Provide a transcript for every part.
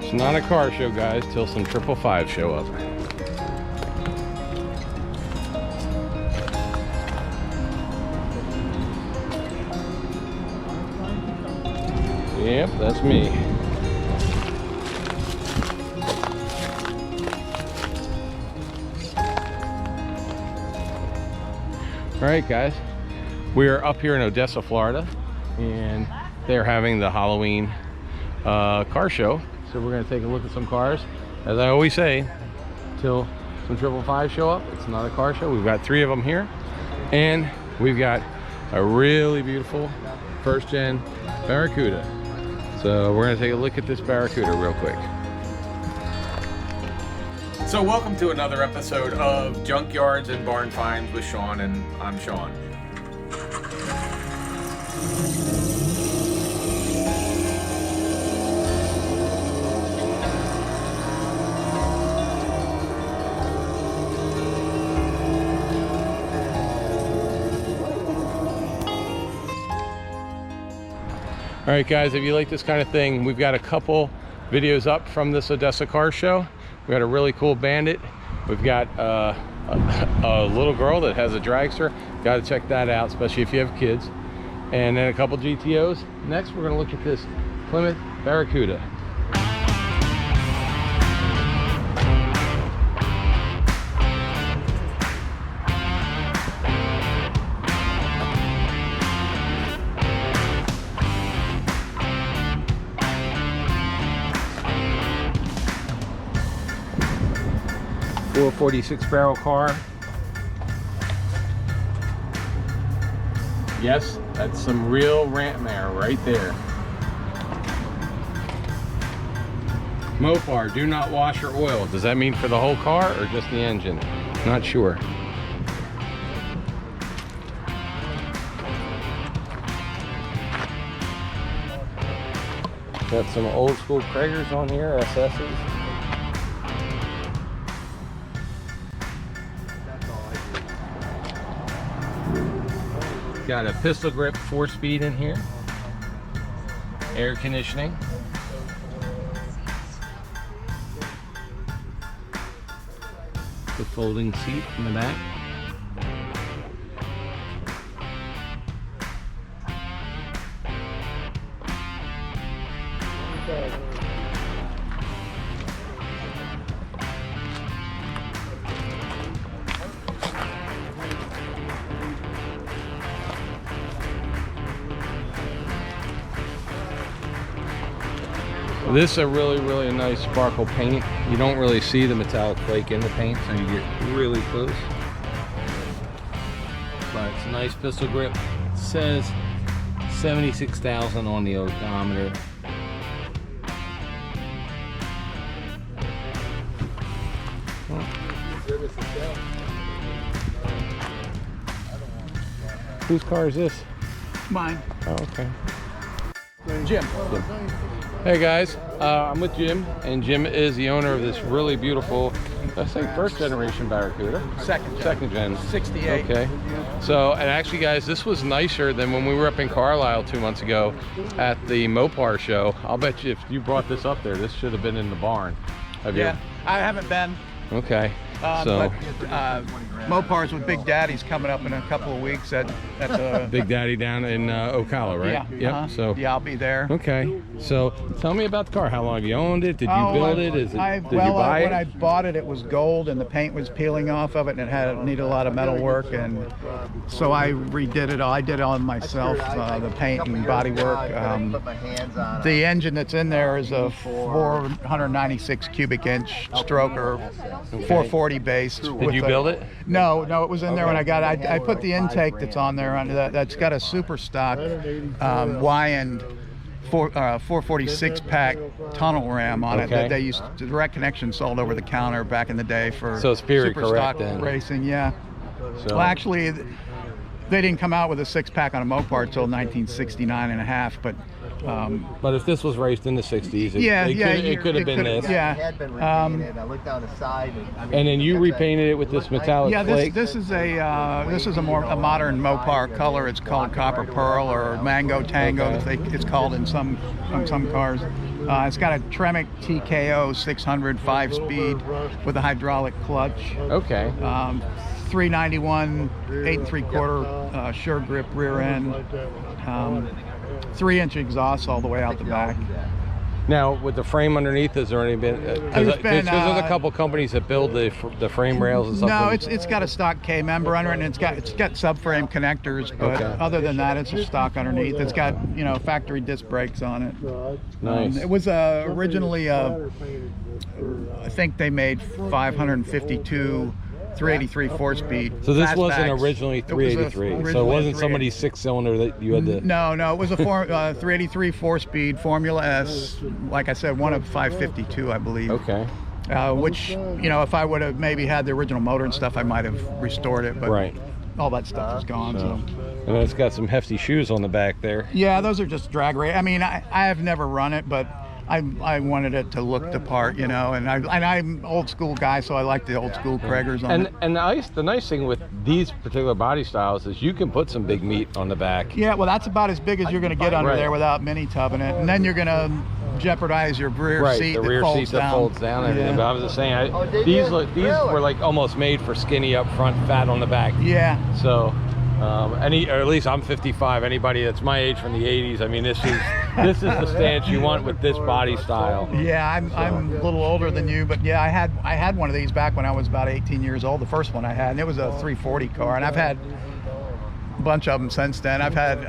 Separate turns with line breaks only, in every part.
It's not a car show, guys, till some 555 show up. Yep, that's me. All right, guys, we are up here in Odessa, Florida, and they're having the Halloween car show. So we're going to take a look at some cars. As I always say, till some 555 show up, it's not a car show. We've got 3 of them here, and we've got a really beautiful first-gen Barracuda. So we're going to take a look at this Barracuda real quick. So welcome to another episode of Junkyards and Barnfind with Sean, and I'm Sean. All right, guys, if you like this kind of thing, we've got a couple videos up from this Odessa car show. We got a really cool Bandit. We've got a little girl that has a dragster. Got to check that out, especially if you have kids. And then a couple GTOs. Next, we're going to look at this Plymouth Barracuda. 446 barrel car. Yes, that's some real ramp mare right there. Mopar, do not wash or oil. Does that mean for the whole car or just the engine? Not sure. Got some old school Kragers on here, SS's. Got a pistol grip 4-speed in here. Air conditioning. The folding seat in the back. This is a really nice sparkle paint. You don't really see the metallic flake in the paint, so you get really close. But it's a nice pistol grip. It says 76,000 on the odometer. Whose car is this?
Mine.
Oh, okay.
Jim.
Hey guys, I'm with Jim, and Jim is the owner of this really beautiful, let's say, first generation Barracuda. Second gen.
68.
Okay. So, and actually guys, this was nicer than when we were up in Carlisle 2 months ago at the Mopar show. I'll bet you if you brought this up there, this should have been in the barn. Have you?
Yeah, I haven't been.
Okay.
But Mopar's with Big Daddy's coming up in a couple of weeks at the
Big Daddy down in Ocala, right?
Yeah.
Yep. So
yeah, I'll be there.
Okay. So tell me about the car. How long have you owned it? Did you build it? Did you buy it?
When I bought it, it was gold and the paint was peeling off of it, and it needed a lot of metal work, and so I redid it all. I did it all myself, the paint and body work. The engine that's in there is a 496 cubic inch stroker, 440 base.
Did you build it?
No, it was in there when I got it. I put the intake that's on there under that. That's got a super stock Y-end 446 pack tunnel ram on it that they used to, direct connection sold over the counter back in the day for
so it's period
super
correct
stock
then.
racing. Yeah. So. Well, actually, they didn't come out with a 6-pack on a Mopar until 1969 and a half, but
But if this was raced in the 60s, it could have been this.
Yeah.
Had been repainted, and I looked down the side,
And then you repainted it with this metallic flake?
This is a modern Mopar color. It's called Copper Pearl or Mango Tango.
Okay.
It's called in some cars. It's got a Tremec TKO 600 5-speed with a hydraulic clutch.
Okay.
391 8 3/4 sure grip rear end. 3-inch exhaust all the way out the back.
Now, with the frame underneath, has there any been? Because there's a couple companies that build the frame rails and stuff.
No, it's got a stock K member under it, and it's got subframe connectors. But other than that, it's a stock underneath. It's got factory disc brakes on it.
Nice.
It was originally I think they made 552. 383 4-speed.
So this wasn't originally 383. So it wasn't somebody's 6-cylinder that you had to.
No, it was a 383 4-speed Formula S. Like I said, one of 552, I believe.
Okay.
Which if I would have maybe had the original motor and stuff, I might have restored it. But all that stuff is gone. So.
And it's got some hefty shoes on the back there.
Yeah, those are just drag race. I mean, I have never run it, but I wanted it to look the part, and I'm old school guy, so I like the old school Craigers on it.
And the nice thing with these particular body styles is you can put some big meat on the back.
Yeah, well, that's about as big as you're going to get under there without mini tubbing it, and then you're going to jeopardize your rear seat.
The rear seat that folds down. And everything. But I was just saying, these were like almost made for skinny up front, fat on the back.
Yeah.
So. Or at least I'm 55. Anybody that's my age from the 80s, I mean, this is the stance you want with this body style.
Yeah, I'm a little older than you, but yeah, I had one of these back when I was about 18 years old. The first one I had, and it was a 340 car, and I've had a bunch of them since then. I've had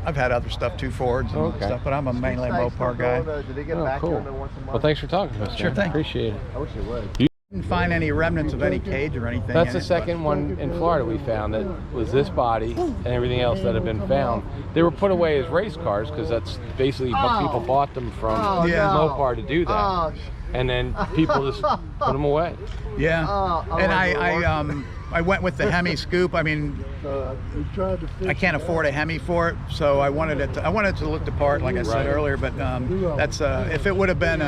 other stuff too, Fords and stuff, but I'm mainly a Mopar guy.
Oh, cool. Well, thanks for talking to us.
Sure thing.
Appreciate it.
I wish it would.
Didn't find any remnants of any cage or anything.
That's the second one in Florida we found that was this body and everything else that had been found. They were put away as race cars because that's basically what people bought them from Mopar to do that. And then people just put them away.
Yeah. And I went with the Hemi scoop. I mean, I can't afford a Hemi for it, so I wanted it to look the part, like I said earlier. But that's if it would have been,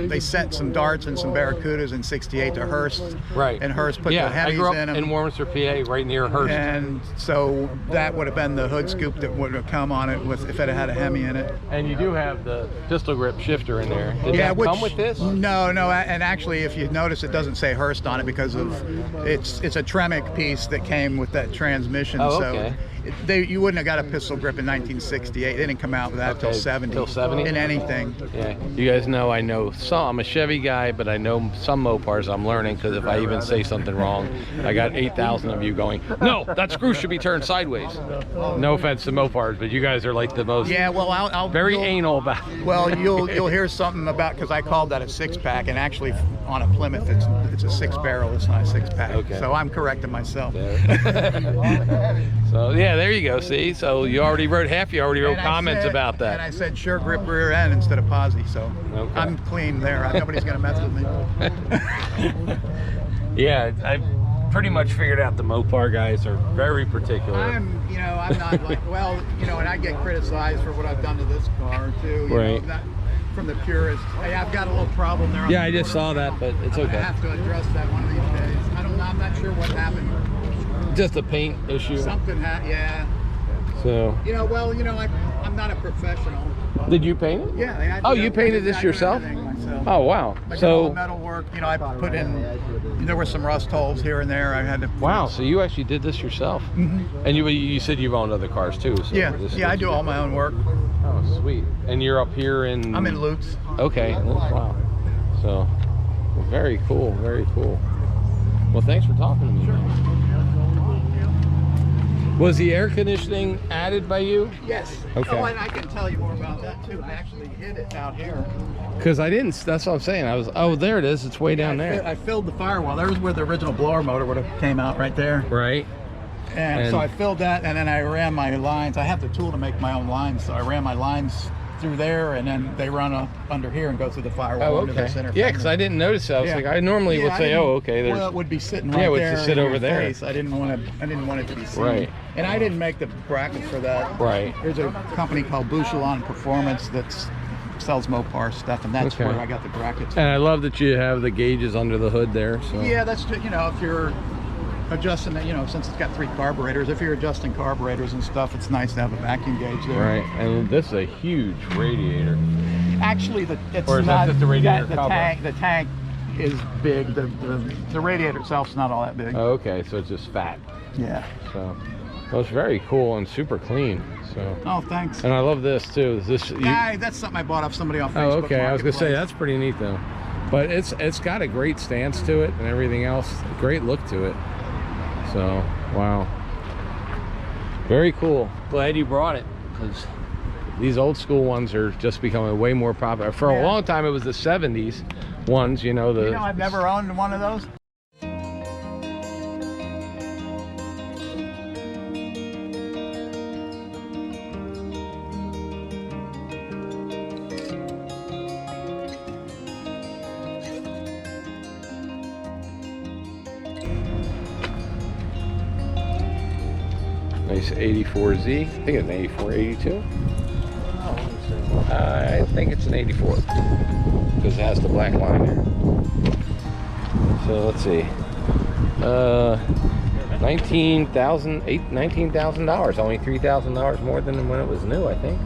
they sent some darts and some Barracudas in '68 to Hearst.
Right.
And Hearst put the Hemis
I grew up
in them.
in Warminster, PA, right near Hearst.
And so that would have been the hood scoop that would have come on it if it had a Hemi in it.
And you do have the pistol grip shifter in there. Did that come with this?
No. And actually, if you notice, it doesn't say Hearst on it because of it's a Tremec piece that came with that transmission.
Oh, okay.
So you wouldn't have got a pistol grip in 1968. They didn't come out with that until 70.
Till 70?
In anything.
Yeah. You guys know I know some. I'm a Chevy guy, but I know some Mopars I'm learning because if I even say something wrong, I got 8,000 of you going, no, that screw should be turned sideways. No offense to Mopars, but you guys are like the most very anal about it.
Well, you'll hear something about, because I called that a 6-pack, and actually on a Plymouth it's a 6-barrel. It's not a 6-pack.
Okay.
So I'm correcting myself.
So yeah, there you go. See, so you already wrote comments about that.
And I said sure grip rear end instead of posi, so I'm clean there. Nobody's gonna mess with me.
Yeah, I pretty much figured out the Mopar guys are very particular.
I'm not like, and I get criticized for what I've done to this car too. You know, from the purist. Hey, I've got a little problem there.
Yeah, I just saw that, but it's okay.
I have to address that one of these days. I'm not sure what happened.
Just a paint issue.
Something yeah.
So.
I'm not a professional.
Did you paint it?
Yeah.
You painted this yourself?
Myself.
Oh wow.
I did all the metal work. I put in. There were some rust holes here and there. I had to.
Wow. So you actually did this yourself? Mm-hmm. And you said you've owned other cars too. So
yeah. I do all my own work.
Oh sweet. And you're up here in.
I'm in Lutz.
Okay. Wow. So, very cool. Very cool. Well, thanks for talking to me.
Sure.
Was the air conditioning added by you?
Yes.
Okay.
Oh, and I can tell you more about that too. I actually hid it out here.
Because I didn't, that's what I'm saying. There it is. It's way down there.
I filled the firewall. There's where the original blower motor would have came out right there.
Right.
And so I filled that, and then I ran my lines. I have the tool to make my own lines, so I ran my lines through there, and then they run up under here and go through the firewall under the center.
Yeah, because I didn't notice that. I was like, I normally would say, oh, okay.
Well, it would be sitting right there.
It would just sit over there.
Face. I didn't want it to be seen.
Right.
And I didn't make the bracket for that.
Right.
There's a company called Bouchelon Performance that sells Mopar stuff, and that's
Okay.
where I got the brackets.
And I love that you have the gauges under the hood there. So.
Yeah, that's just, you know, if you're adjusting it, you know, since it's got 3 carburetors, if you're adjusting carburetors and stuff, it's nice to have a vacuum gauge there.
Right, and this is a huge radiator.
Actually, it's
Or is
not
that just the radiator
the
cover?
tank. The tank is big. The radiator itself's not all that big.
Oh, okay, so it's just fat.
Yeah.
So, well, it's very cool and super clean. So.
Oh, thanks.
And I love this too. This.
Yeah, that's something I bought off somebody off Facebook.
Oh, okay. I was gonna say
Marketplace.
that's pretty neat though. But it's got a great stance to it and everything else. Great look to it. So, wow. Very cool. Glad you brought it, because these old school ones are just becoming way more popular. For a
Yeah.
long time, it was the 70s ones, you know.
You know, I've never owned one of those.
Nice 84Z. I think it's an 84, 82. I think it's an 84 because it has the black line there. So let's see. $19,000, only $3,000 more than when it was new, I think.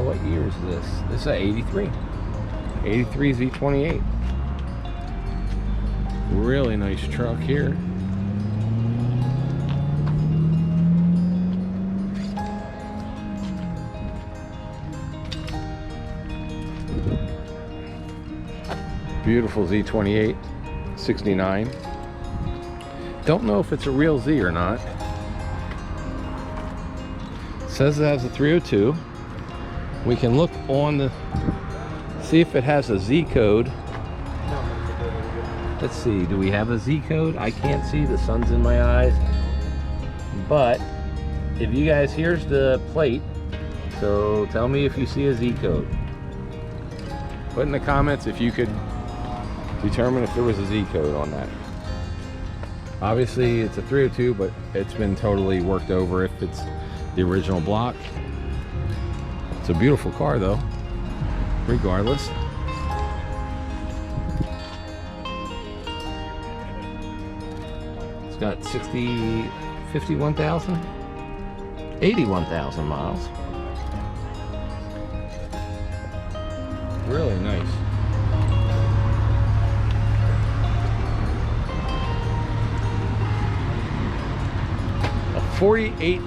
What year is this? This is a 83. 83 Z28. Really nice truck here. Beautiful Z28, 69. Don't know if it's a real Z or not. Says it has a 302. We can look on the, see if it has a Z code. Let's see, do we have a Z code? I can't see, the sun's in my eyes. But if you guys, here's the plate. So tell me if you see a Z code. Put in the comments if you could determine if there was a Z code on that. Obviously it's a 302, but it's been totally worked over if it's the original block. It's a beautiful car though, regardless. It's got 51,000, 81,000 miles. Really nice. A 48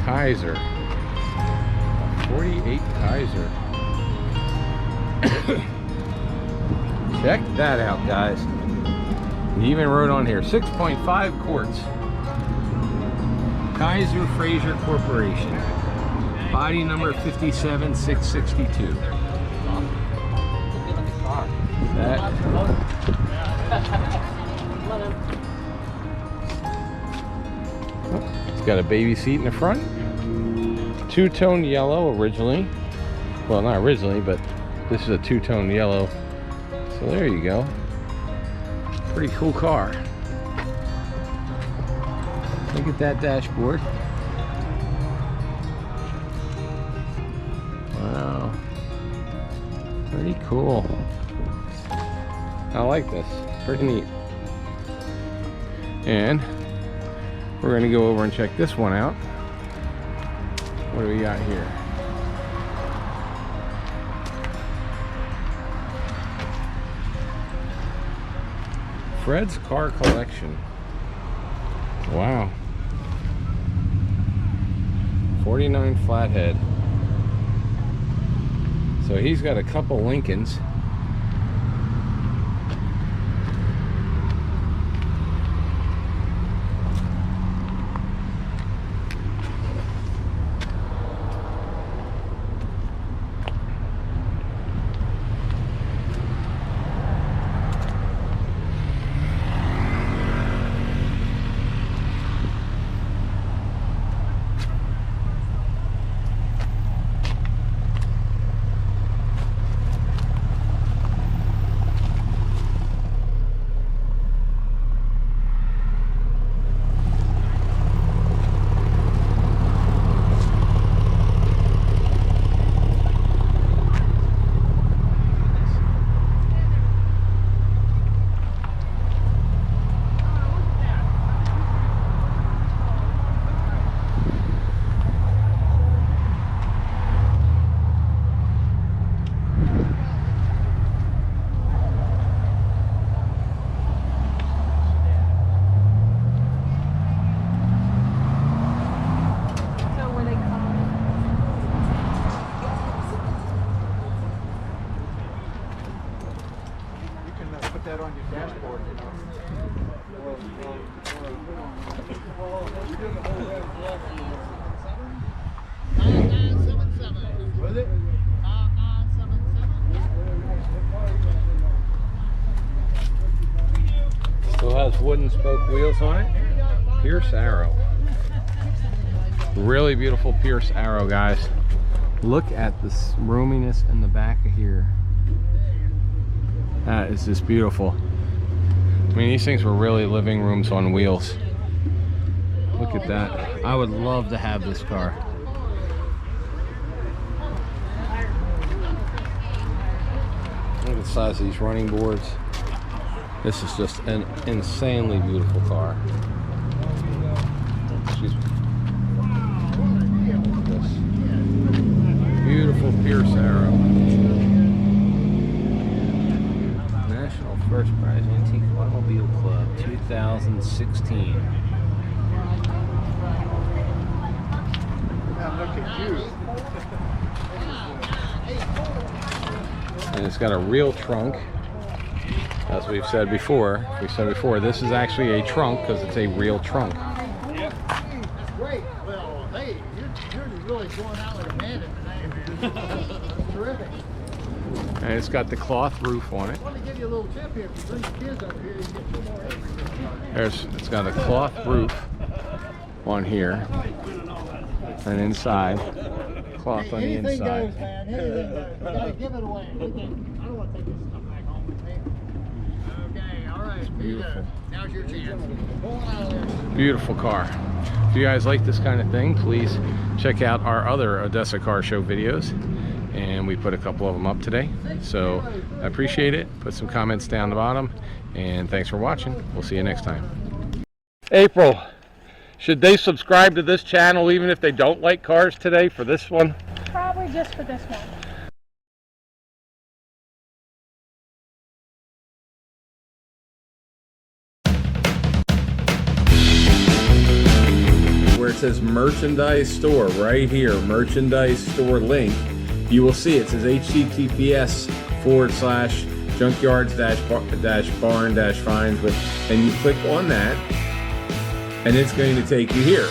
Kaiser. A 48 Kaiser. Check that out, guys. He even wrote on here 6.5 quarts. Kaiser Fraser Corporation. Body number 57662. That. It's got a baby seat in the front. Two-tone yellow originally. Well, not originally, but this is a two-tone yellow. So there you go. Pretty cool car. Look at that dashboard. Wow. Pretty cool. I like this. Pretty neat. And we're going to go over and check this one out. What do we got here? Fred's Car Collection. Wow. 49 Flathead. So he's got a couple Lincolns.
that on your dashboard, you know. Was it?
Still has wooden spoke wheels on it. Pierce Arrow. Really beautiful Pierce Arrow, guys. Look at this roominess in the back of here. That is just beautiful. I mean, these things were really living rooms on wheels. Look at that. I would love to have this car. Look at the size of these running boards. This is just an insanely beautiful car. Excuse me. This beautiful Pierce Arrow. National First Prize Antique Automobile Club 2016.
Now look at you.
And it's got a real trunk. As we've said before, this is actually a trunk because it's a real trunk.
Yep. That's great. Well, hey, you're really going out with a man tonight. That's terrific.
And it's got the cloth roof on it.
I want to give you a little tip here. If you bring your kids up here, you get 2 more extras.
It's got a cloth roof on here. And inside, cloth on the
Anything
inside.
goes, man. Anything goes. You gotta give it away. I don't want to take this stuff back home with me. Okay, all right.
Beautiful.
Now's your chance. Pull it out of there.
Beautiful car. If you guys like this kind of thing, please check out our other Odessa Car Show videos. And we put a couple of them up today. So I appreciate it. Put some comments down the bottom. And thanks for watching. We'll see you next time. April, should they subscribe to this channel even if they don't like cars today for this one?
Probably just for this one.
Where it says merchandise store right here, merchandise store link, you will see it says https:/junkyards-barn-finds, and you click on that and it's going to take you here.